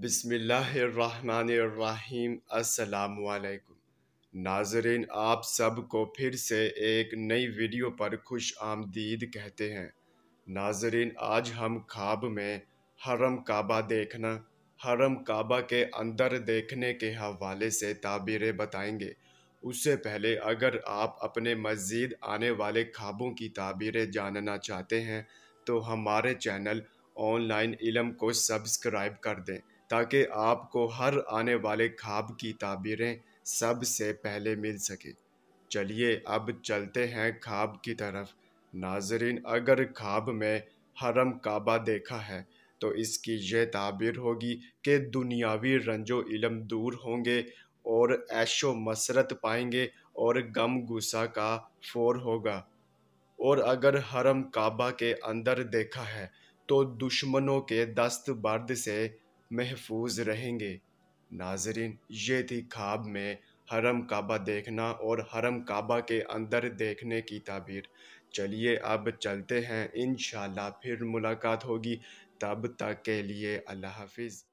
بسم اللہ الرحمن الرحیم۔ السلام علیکم ناظرین، آپ سب کو پھر سے ایک نئی ویڈیو پر خوش آمدید کہتے ہیں۔ ناظرین، آج ہم خواب میں حرم کعبہ دیکھنا، حرم کعبہ کے اندر دیکھنے کے حوالے سے تعبیریں بتائیں گے۔ اس سے پہلے اگر آپ اپنے مزید آنے والے خوابوں کی تعبیریں جاننا چاہتے ہیں تو ہمارے چینل آن لائن علم کو سبسکرائب کر دیں تاکہ آپ کو ہر آنے والے خواب کی تعبیریں سب سے پہلے مل سکے۔ چلیے اب چلتے ہیں خواب کی طرف۔ ناظرین، اگر خواب میں حرم کعبہ دیکھا ہے تو اس کی یہ تعبیر ہوگی کہ دنیاوی رنج و علم دور ہوں گے اور عیش و مسرت پائیں گے اور غم غصہ کا فور ہوگا۔ اور اگر حرم کعبہ کے اندر دیکھا ہے تو دشمنوں کے دست برد سے محفوظ رہیں گے۔ ناظرین، یہ تھی خواب میں حرم کعبہ دیکھنا اور حرم کعبہ کے اندر دیکھنے کی تعبیر۔ چلیے اب چلتے ہیں، انشاءاللہ پھر ملاقات ہوگی، تب تک کے لیے اللہ حافظ۔